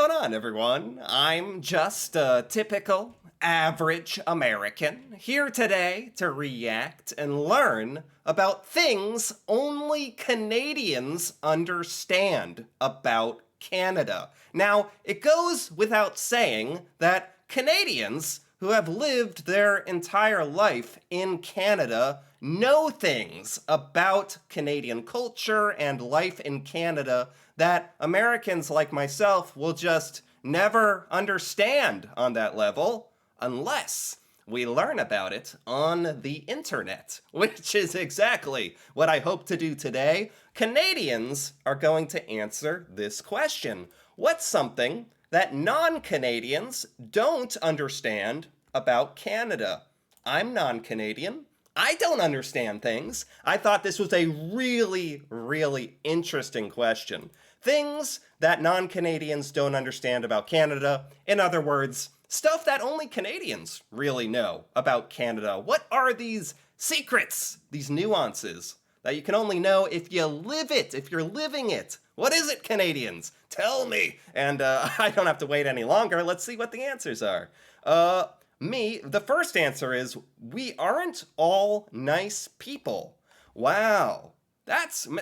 going on, everyone? I'm just a typical, average American here today to react and learn about things only Canadians understand about Canada. Now, it goes without saying that Canadians who have lived their entire life in Canada know things about Canadian culture and life in Canada that Americans like myself will just never understand on that level unless we learn about it on the internet, which is exactly what I hope to do today. Canadians are going to answer this question. What's something that non-Canadians don't understand about Canada? I'm non-Canadian. I don't understand things. I thought this was a really, really interesting question. Things that non-Canadians don't understand about Canada. In other words, stuff that only Canadians really know about Canada. What are these secrets, these nuances that you can only know if you live it, if you're living it? What is it, Canadians? Tell me. And I don't have to wait any longer. Let's see what the answers are. The first answer is we aren't all nice people. Wow.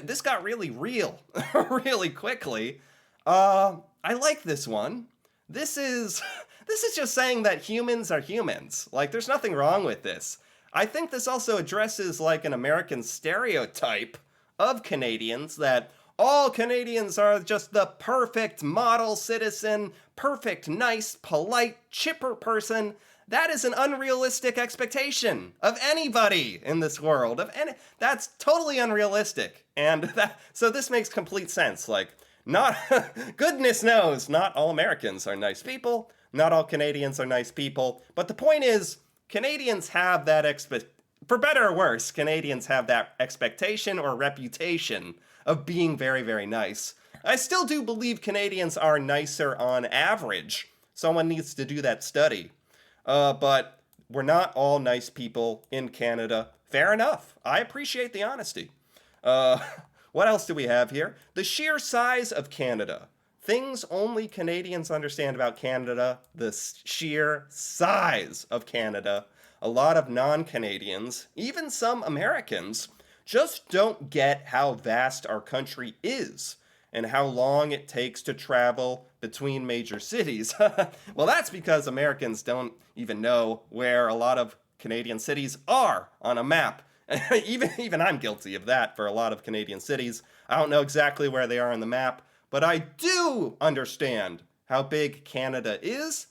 This got really real really quickly. I like this one. This is just saying that humans are humans. Like, there's nothing wrong with this. I think this also addresses like an American stereotype of Canadians that all Canadians are just the perfect model citizen, perfect, nice, polite, chipper person. That is an unrealistic expectation of anybody in this world. That's totally unrealistic. And so this makes complete sense. Like, not goodness knows, not all Americans are nice people. Not all Canadians are nice people. But the point is, Canadians have that for better or worse, Canadians have that expectation or reputation of being very, very nice. I still do believe Canadians are nicer on average. Someone needs to do that study. But we're not all nice people in Canada. Fair enough. I appreciate the honesty. What else do we have here? The sheer size of Canada. Things only Canadians understand about Canada. The sheer size of Canada. A lot of non-Canadians, even some Americans, just don't get how vast our country is and how long it takes to travel between major cities. Well, that's because Americans don't even know where a lot of Canadian cities are on a map. Even I'm guilty of that for a lot of Canadian cities. I don't know exactly where they are on the map, but I do understand how big Canada is.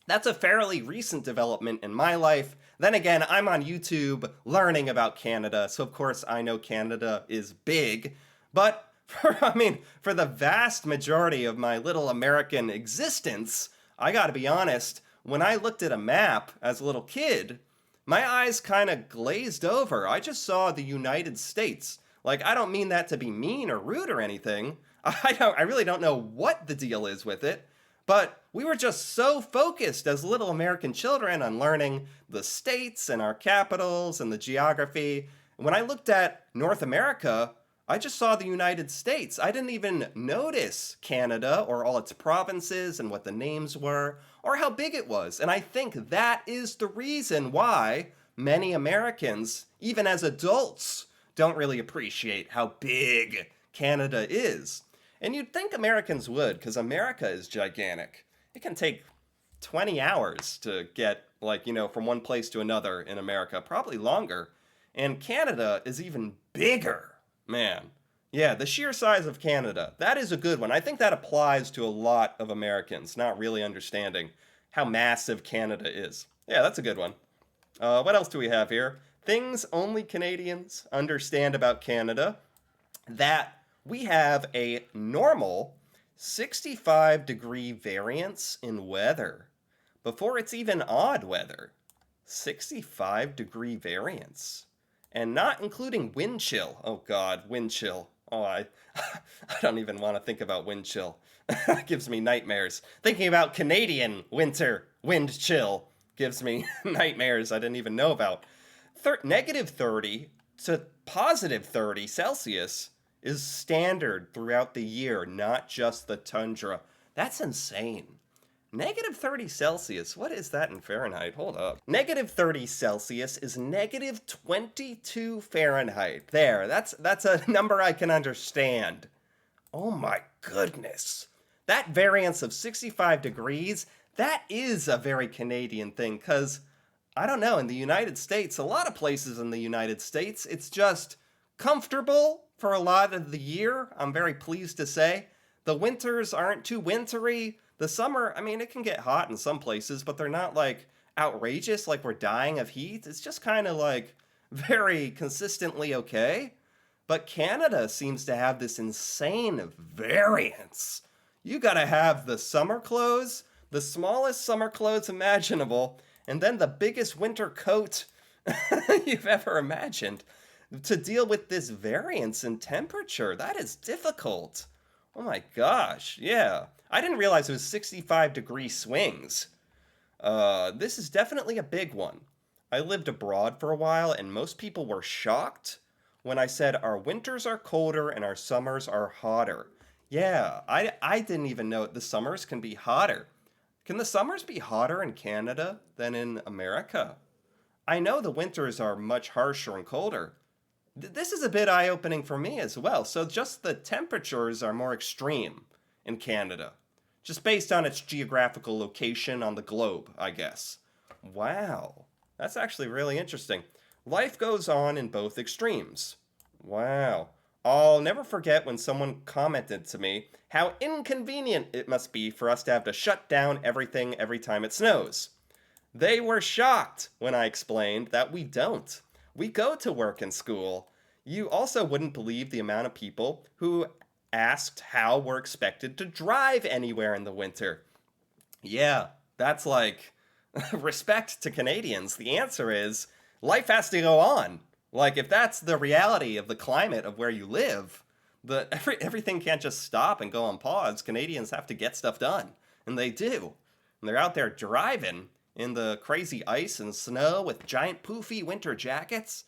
That's a fairly recent development in my life. Then again, I'm on YouTube learning about Canada, so of course I know Canada is big. But for the vast majority of my little American existence, I gotta be honest, when I looked at a map as a little kid, my eyes kind of glazed over. I just saw the United States. Like, I don't mean that to be mean or rude or anything. I really don't know what the deal is with it. But we were just so focused as little American children on learning the states and our capitals and the geography. When I looked at North America, I just saw the United States. I didn't even notice Canada or all its provinces and what the names were or how big it was. And I think that is the reason why many Americans, even as adults, don't really appreciate how big Canada is. And you'd think Americans would, because America is gigantic. It can take 20 hours to get, from one place to another in America, probably longer. And Canada is even bigger. Man. Yeah, the sheer size of Canada. That is a good one. I think that applies to a lot of Americans, not really understanding how massive Canada is. Yeah, that's a good one. What else do we have here? Things only Canadians understand about Canada. That we have a normal 65-degree variance in weather before it's even odd weather. 65-degree variance. And not including wind chill. Oh God, wind chill. Oh, I don't even want to think about wind chill. It gives me nightmares. Thinking about Canadian winter wind chill gives me nightmares I didn't even know about. Negative 30 to positive 30 Celsius is standard throughout the year, not just the tundra. That's insane. Negative 30 Celsius. What is that in Fahrenheit? Hold up. Negative 30 Celsius is negative 22 Fahrenheit. There, that's a number I can understand. Oh my goodness. That variance of 65 degrees, that is a very Canadian thing, because, I don't know, in the United States, a lot of places in the United States, it's just comfortable for a lot of the year, I'm very pleased to say. The winters aren't too wintry. The summer, I mean, it can get hot in some places, but they're not like outrageous, like we're dying of heat. It's just kind of like very consistently okay. But Canada seems to have this insane variance. You gotta have the summer clothes, the smallest summer clothes imaginable, and then the biggest winter coat you've ever imagined to deal with this variance in temperature. That is difficult. Oh my gosh, yeah. I didn't realize it was 65-degree swings. This is definitely a big one. I lived abroad for a while, and most people were shocked when I said our winters are colder and our summers are hotter. Yeah, I didn't even know the summers can be hotter. Can the summers be hotter in Canada than in America? I know the winters are much harsher and colder. This is a bit eye-opening for me as well. So just the temperatures are more extreme in Canada, just based on its geographical location on the globe, I guess. Wow, that's actually really interesting. Life goes on in both extremes. Wow. I'll never forget when someone commented to me how inconvenient it must be for us to have to shut down everything every time it snows. They were shocked when I explained that we don't. We go to work and school. You also wouldn't believe the amount of people who asked how we're expected to drive anywhere in the winter. Yeah, that's like respect to Canadians. The answer is life has to go on. Like, if that's the reality of the climate of where you live, everything can't just stop and go on pause. Canadians have to get stuff done, and they do. And they're out there driving in the crazy ice and snow with giant poofy winter jackets.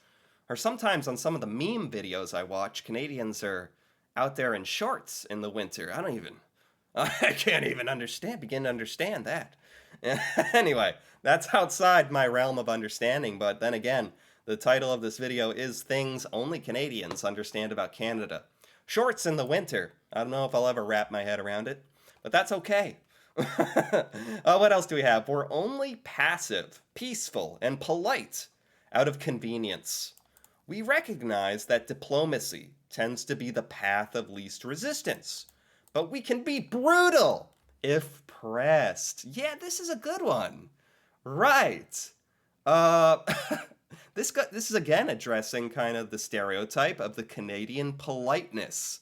Or sometimes on some of the meme videos I watch, Canadians are out there in shorts in the winter. I can't even begin to understand that. Anyway, that's outside my realm of understanding, but then again, the title of this video is Things Only Canadians Understand About Canada. Shorts in the winter. I don't know if I'll ever wrap my head around it, but that's okay. What else do we have? We're only passive, peaceful, and polite out of convenience. We recognize that diplomacy tends to be the path of least resistance, but we can be brutal if pressed. Yeah, this is a good one. Right. This is again addressing kind of the stereotype of the Canadian politeness.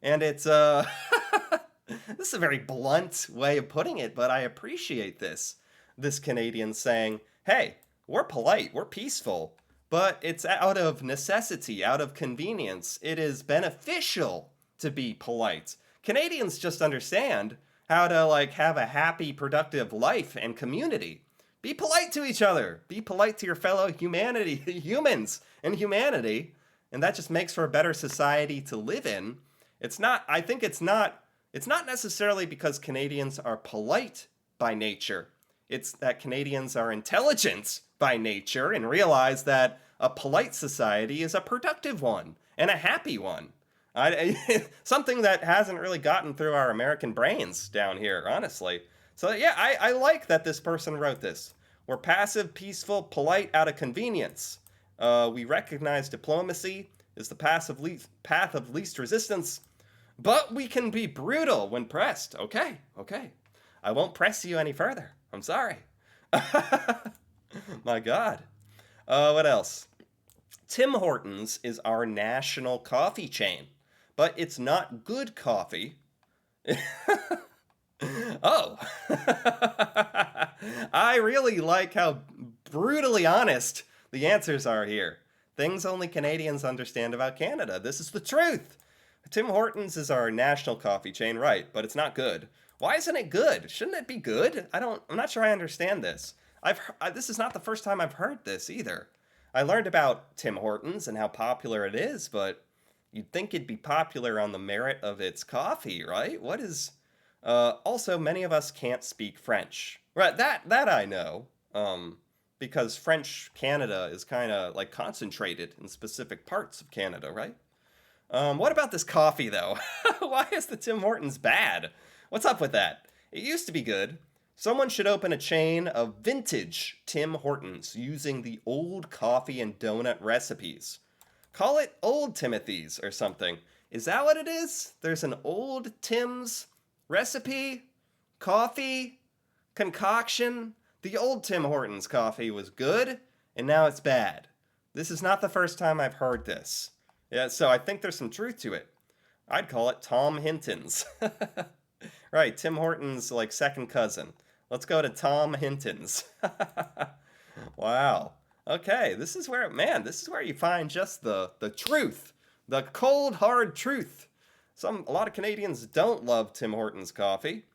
And it's this is a very blunt way of putting it, but I appreciate this. This Canadian saying, "Hey, we're polite, we're peaceful, but it's out of necessity, out of convenience. It is beneficial to be polite." Canadians just understand how to like have a happy, productive life and community. Be polite to each other. Be polite to your fellow humans and humanity, and that just makes for a better society to live in. I think it's not necessarily because Canadians are polite by nature. It's that Canadians are intelligent by nature and realize that a polite society is a productive one and a happy one. Something that hasn't really gotten through our American brains down here, honestly. So yeah, I like that this person wrote this. We're passive, peaceful, polite out of convenience. We recognize diplomacy is the path of least resistance, but we can be brutal when pressed. Okay. I won't press you any further. I'm sorry. My God. What else? Tim Hortons is our national coffee chain, but it's not good coffee. Oh. I really like how brutally honest the answers are here. Things only Canadians understand about Canada. This is the truth. Tim Hortons is our national coffee chain, right, but it's not good. Why isn't it good? Shouldn't it be good? I'm not sure I understand this. This is not the first time I've heard this either. I learned about Tim Hortons and how popular it is, but you'd think it'd be popular on the merit of its coffee, right? What is Also, many of us can't speak French. Right, that I know. Because French Canada is kind of like concentrated in specific parts of Canada, right? What about this coffee though? Why is the Tim Hortons bad? What's up with that? It used to be good. Someone should open a chain of vintage Tim Hortons using the old coffee and donut recipes. Call it Old Timothy's or something. Is that what it is? There's an old Tim's recipe? Coffee? Concoction? The old Tim Hortons coffee was good, and now it's bad. This is not the first time I've heard this. Yeah, so I think there's some truth to it. I'd call it Tom Hinton's. Right, Tim Horton's like second cousin. Let's go to Tom Hinton's. Wow. Okay, this is where you find just the truth. The cold hard truth. A lot of Canadians don't love Tim Hortons coffee.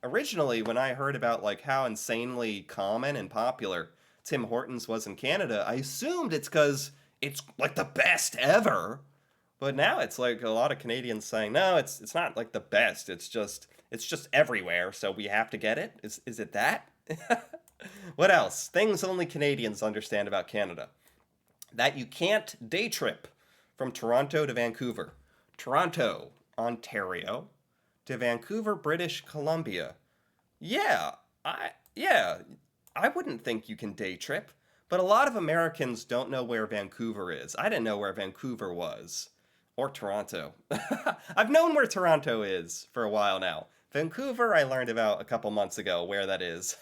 Originally when I heard about like how insanely common and popular Tim Hortons was in Canada, I assumed it's cuz it's like the best ever. But now it's like a lot of Canadians saying, "No, it's not like the best. It's just everywhere, so we have to get it." Is it that? What else? Things only Canadians understand about Canada. That you can't day trip from Toronto to Vancouver. Toronto, Ontario to Vancouver, British Columbia. Yeah, I wouldn't think you can day trip, but a lot of Americans don't know where Vancouver is. I didn't know where Vancouver was. Or Toronto. I've known where Toronto is for a while now. Vancouver, I learned about a couple months ago where that is.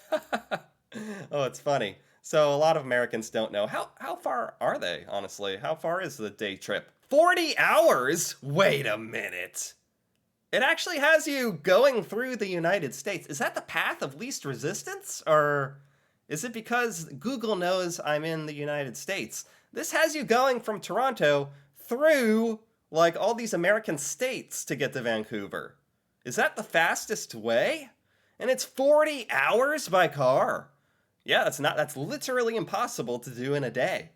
Oh, it's funny. So a lot of Americans don't know. How far are they, honestly? How far is the day trip? 40 hours? Wait a minute. It actually has you going through the United States. Is that the path of least resistance? Or is it because Google knows I'm in the United States? This has you going from Toronto through like all these American states to get to Vancouver. Is that the fastest way? And it's 40 hours by car. Yeah, that's literally impossible to do in a day.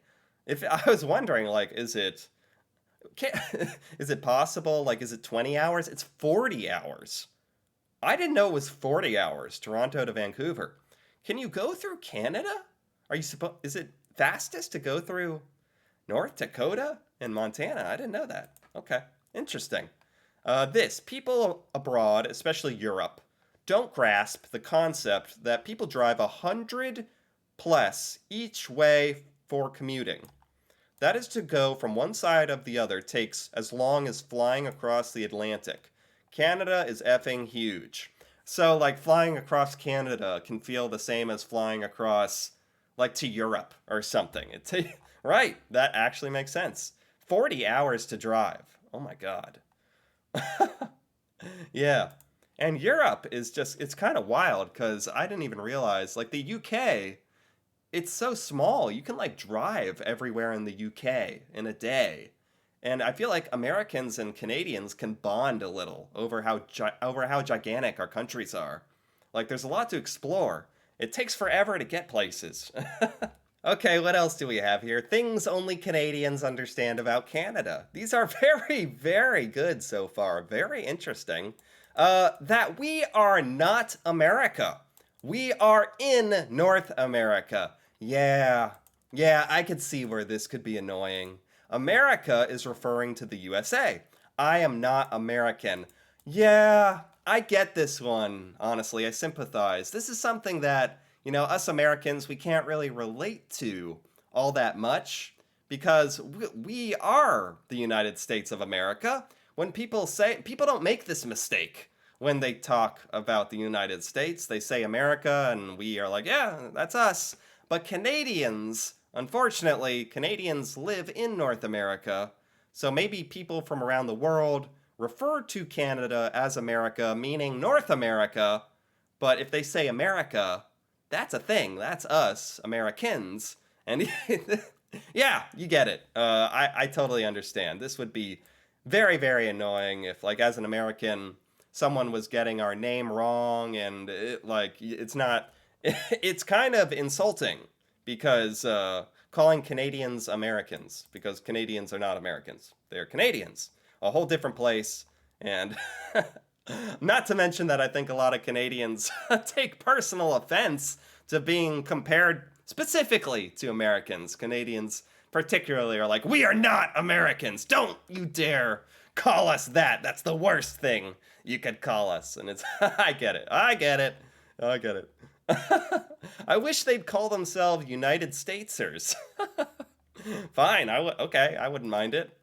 If I was wondering like can, is it possible like is it 20 hours? It's 40 hours. I didn't know it was 40 hours Toronto to Vancouver. Can you go through Canada? Is it fastest to go through North Dakota and Montana? I didn't know that. Okay, interesting. People abroad, especially Europe, don't grasp the concept that people drive 100 plus each way for commuting. That is to go from one side of the other takes as long as flying across the Atlantic. Canada is effing huge. So, like, flying across Canada can feel the same as flying across, like, to Europe or something. Right, that actually makes sense. 40 hours to drive. Oh my god. Yeah. And Europe is it's kind of wild because I didn't even realize, like, the UK, it's so small. You can, like, drive everywhere in the UK in a day. And I feel like Americans and Canadians can bond a little over how gigantic our countries are. Like, there's a lot to explore. It takes forever to get places. Okay, what else do we have here? Things only Canadians understand about Canada. These are very, very good so far. Very interesting. That we are not America. We are in North America. Yeah, I could see where this could be annoying. America is referring to the USA. I am not American. Yeah, I get this one. Honestly, I sympathize. This is something that, us Americans, we can't really relate to all that much because we are the United States of America. When people don't make this mistake when they talk about the United States. They say America, and we are like, yeah, that's us. But unfortunately, Canadians live in North America. So maybe people from around the world refer to Canada as America, meaning North America. But if they say America, that's a thing. That's us, Americans. And yeah, you get it. I totally understand. This would be very, very annoying if, like, as an American, someone was getting our name wrong, and it's not. It's kind of insulting because calling Canadians Americans, because Canadians are not Americans. They're Canadians, a whole different place, and Not to mention that I think a lot of Canadians take personal offense to being compared specifically to Americans. Canadians, particularly, are like, we are not Americans. Don't you dare call us that. That's the worst thing you could call us. And it's, I get it. I get it. I get it. I wish they'd call themselves United Statesers. Fine. Okay. I wouldn't mind it.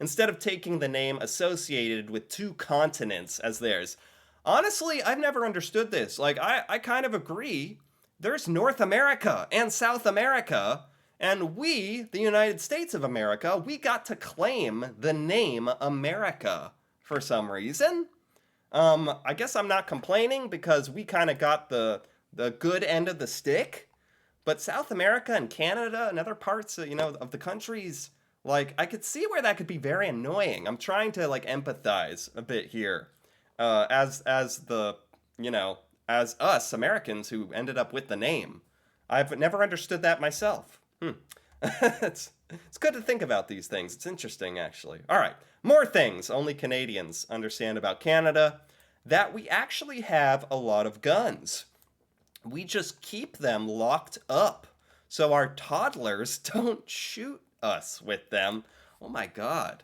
Instead of taking the name associated with two continents as theirs. Honestly, I've never understood this. Like, I kind of agree. There's North America and South America, and we, the United States of America, we got to claim the name America for some reason. I guess I'm not complaining because we kind of got the good end of the stick. But South America and Canada and other parts of, of the countries, like, I could see where that could be very annoying. I'm trying to, like, empathize a bit here. As the, as us Americans who ended up with the name. I've never understood that myself. it's good to think about these things. It's interesting, actually. All right, more things only Canadians understand about Canada. That we actually have a lot of guns. We just keep them locked up so our toddlers don't shoot us with them. Oh my god.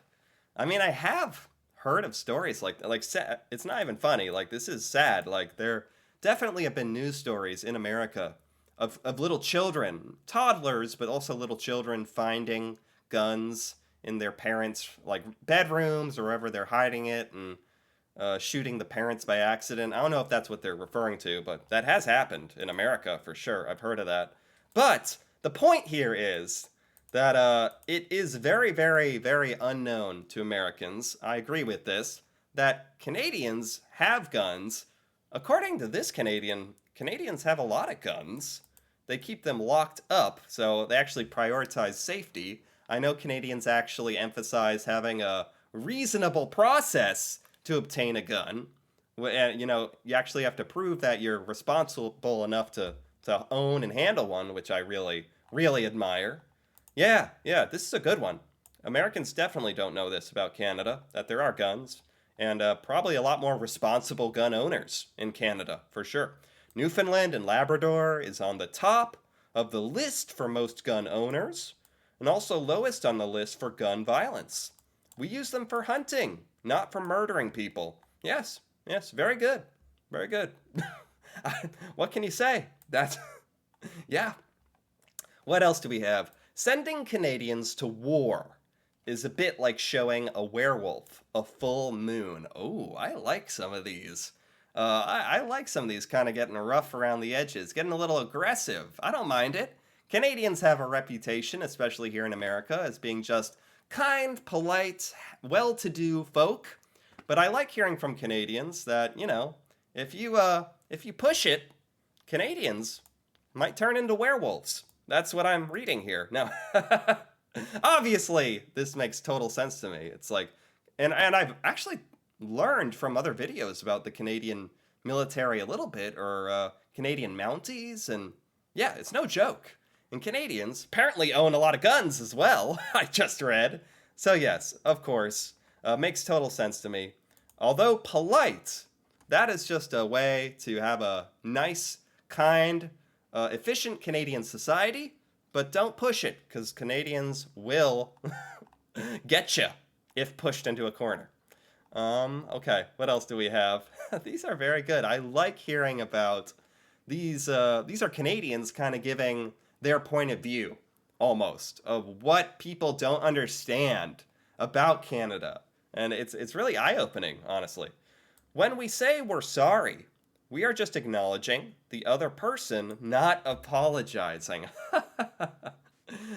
I mean, I have heard of stories like it's not even funny. Like, this is sad. Like, there definitely have been news stories in America of little children, toddlers, but also little children finding guns in their parents' like bedrooms or wherever they're hiding it, and shooting the parents by accident. I don't know if that's what they're referring to, but that has happened in America for sure. I've heard of that. But the point here is that it is very, very, very unknown to Americans. I agree with this, that Canadians have guns. According to this Canadian, Canadians have a lot of guns. They keep them locked up, so they actually prioritize safety. I know Canadians actually emphasize having a reasonable process to obtain a gun. You actually have to prove that you're responsible enough to own and handle one, which I really, really admire. Yeah, this is a good one. Americans definitely don't know this about Canada, that there are guns, and probably a lot more responsible gun owners in Canada, for sure. Newfoundland and Labrador is on the top of the list for most gun owners, and also lowest on the list for gun violence. We use them for hunting, not for murdering people. Yes, very good. Very good. What can you say? That's, yeah. What else do we have? Sending Canadians to war is a bit like showing a werewolf a full moon. Oh, I like some of these. I like some of these kind of getting rough around the edges, getting a little aggressive. I don't mind it. Canadians have a reputation, especially here in America, as being just kind, polite, well-to-do folk. But I like hearing from Canadians that, if you push it, Canadians might turn into werewolves. That's what I'm reading here. Now, obviously, this makes total sense to me. It's like, and I've actually learned from other videos about the Canadian military a little bit, or Canadian Mounties, and yeah, it's no joke. And Canadians apparently own a lot of guns as well, I just read. So yes, of course, makes total sense to me. Although polite, that is just a way to have a nice, kind, efficient Canadian society, but don't push it, because Canadians will get you if pushed into a corner. Okay, what else do we have? These are very good. I like hearing about these. These are Canadians kind of giving their point of view, almost, of what people don't understand about Canada. And it's really eye-opening, honestly. When we say we're sorry, we are just acknowledging the other person, not apologizing.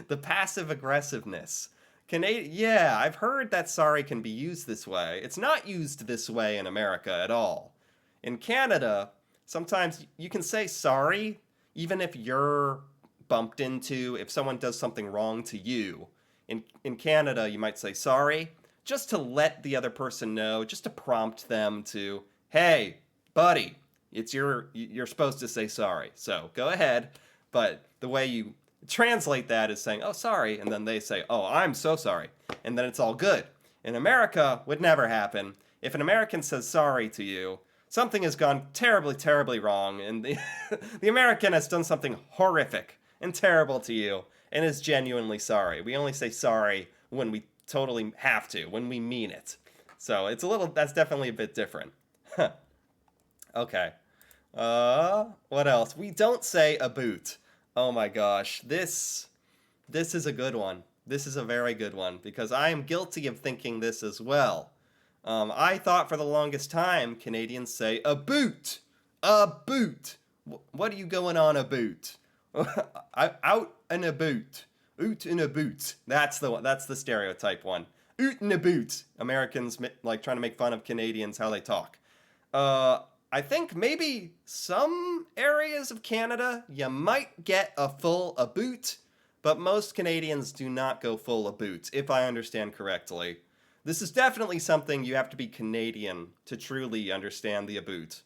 The passive aggressiveness. Yeah, I've heard that sorry can be used this way. It's not used this way in America at all. In Canada, sometimes you can say sorry even if you're bumped into, if someone does something wrong to you. In Canada, you might say sorry just to let the other person know, just to prompt them to, hey, buddy, you're supposed to say sorry. So go ahead. But the way you translate that is saying, oh, sorry, and then they say, oh, I'm so sorry, and then it's all good. In America, would never happen. if an American says sorry to you, something has gone terribly, terribly wrong, and the American has done something horrific and terrible to you and is genuinely sorry. We only say sorry when we totally have to, when we mean it. So that's definitely a bit different. Okay. What else? We don't say a boot. Oh my gosh. This is a good one. This is a very good one because I am guilty of thinking this as well. I thought for the longest time Canadians say a boot. A boot. What are you going on a boot? Out in a boot. Oot in a boot. That's the one. That's the stereotype one. Oot in a boot. Americans like trying to make fun of Canadians how they talk. I think maybe some areas of Canada you might get a boot, but most Canadians do not go full a boot, if I understand correctly. This is definitely something you have to be Canadian to truly understand the a boot.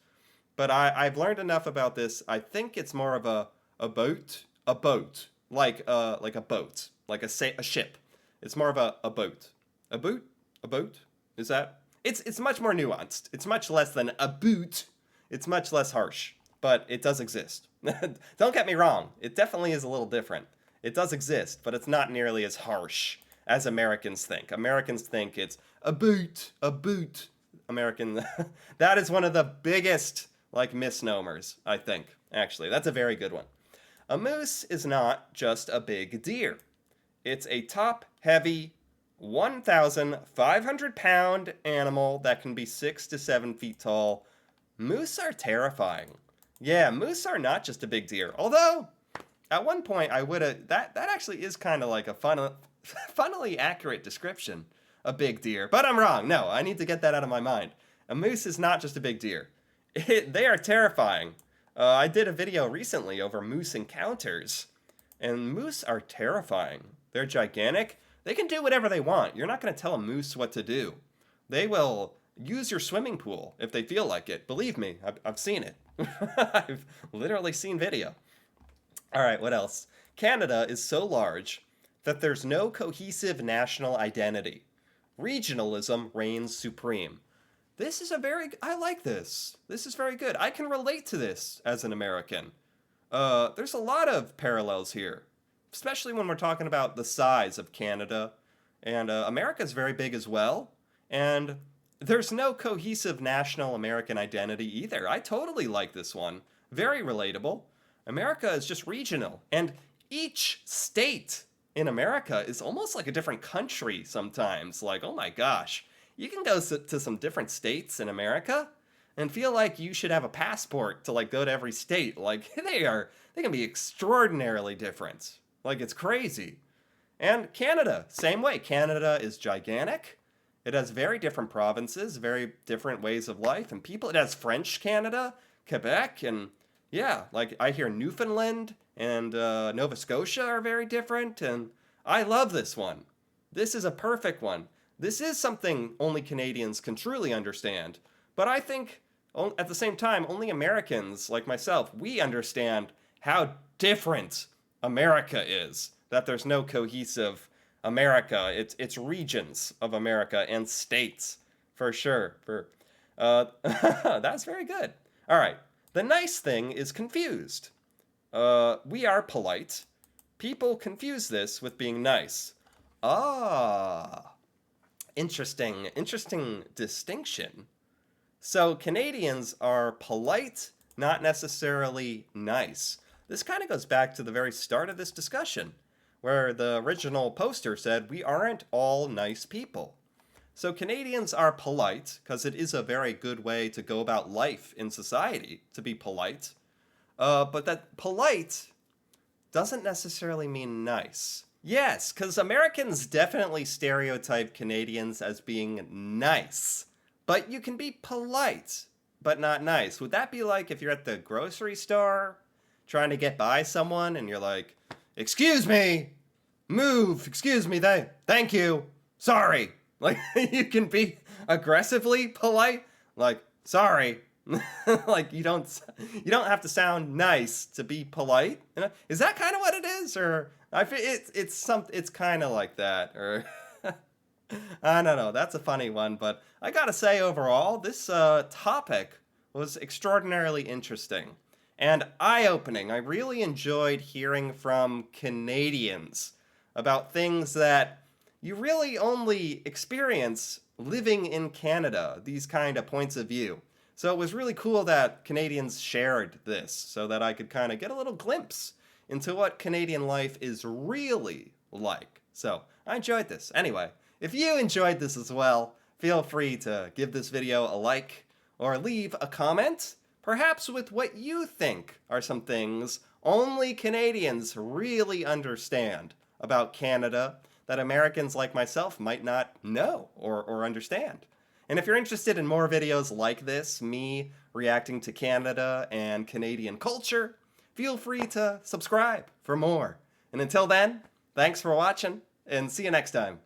But I've learned enough about this. I think it's more of a boat, like a boat, like a ship. It's more of a boat. A boot? A boat? Is that? It's much more nuanced. It's much less than a boot. It's much less harsh, but it does exist. Don't get me wrong. It definitely is a little different. It does exist, but it's not nearly as harsh as Americans think. Americans think it's a boot, a boot. American, that is one of the biggest misnomers, I think, actually. That's a very good one. A moose is not just a big deer. It's a top-heavy, 1,500-pound animal that can be 6 to 7 feet tall. Moose are terrifying. Yeah, moose are not just a big deer. Although, at one point, I would have... That actually is kind of like a funnily accurate description. A big deer. But I'm wrong. No, I need to get that out of my mind. A moose is not just a big deer. They are terrifying. I did a video recently over moose encounters. And moose are terrifying. They're gigantic. They can do whatever they want. You're not going to tell a moose what to do. They will use your swimming pool if they feel like it. Believe me, I've seen it. I've literally seen video. All right, what else? Canada is so large that there's no cohesive national identity. Regionalism reigns supreme. I like this. This is very good. I can relate to this as an American. There's a lot of parallels here, especially when we're talking about the size of Canada. And America's very big as well. And there's no cohesive national American identity either. I totally like this one. Very relatable. America is just regional. And each state in America is almost like a different country sometimes. Like, oh my gosh. You can go to some different states in America and feel like you should have a passport to go to every state. Like, they can be extraordinarily different. Like, it's crazy. And Canada, same way. Canada is gigantic. It has very different provinces, very different ways of life and people. It has French Canada, Quebec, and yeah, I hear Newfoundland and Nova Scotia are very different, and I love this one. This is a perfect one. This is something only Canadians can truly understand, but I think at the same time, only Americans like myself, we understand how different America is, that there's no cohesive America. It's regions of America and states, for sure. That's very good. All right. The nice thing is confused. We are polite. People confuse this with being nice. Interesting distinction. So Canadians are polite, not necessarily nice. This kind of goes back to the very start of this discussion, where the original poster said, we aren't all nice people. So Canadians are polite, because it is a very good way to go about life in society, to be polite. But that polite doesn't necessarily mean nice. Yes, because Americans definitely stereotype Canadians as being nice. But you can be polite, but not nice. Would that be like if you're at the grocery store, trying to get by someone, and you're like, excuse me, move, excuse me, thank you, sorry. Like, you can be aggressively polite, like, sorry. Like, you don't have to sound nice to be polite. Is that kind of what it is? Or it's kind of like that. Or I don't know, that's a funny one, but I gotta say overall, this topic was extraordinarily interesting and eye-opening. I really enjoyed hearing from Canadians about things that you really only experience living in Canada, these kind of points of view. So it was really cool that Canadians shared this so that I could kind of get a little glimpse into what Canadian life is really like. So I enjoyed this. Anyway, if you enjoyed this as well, feel free to give this video a like or leave a comment, perhaps with what you think are some things only Canadians really understand about Canada that Americans like myself might not know or understand. And if you're interested in more videos like this, me reacting to Canada and Canadian culture, feel free to subscribe for more. And until then, thanks for watching, and see you next time.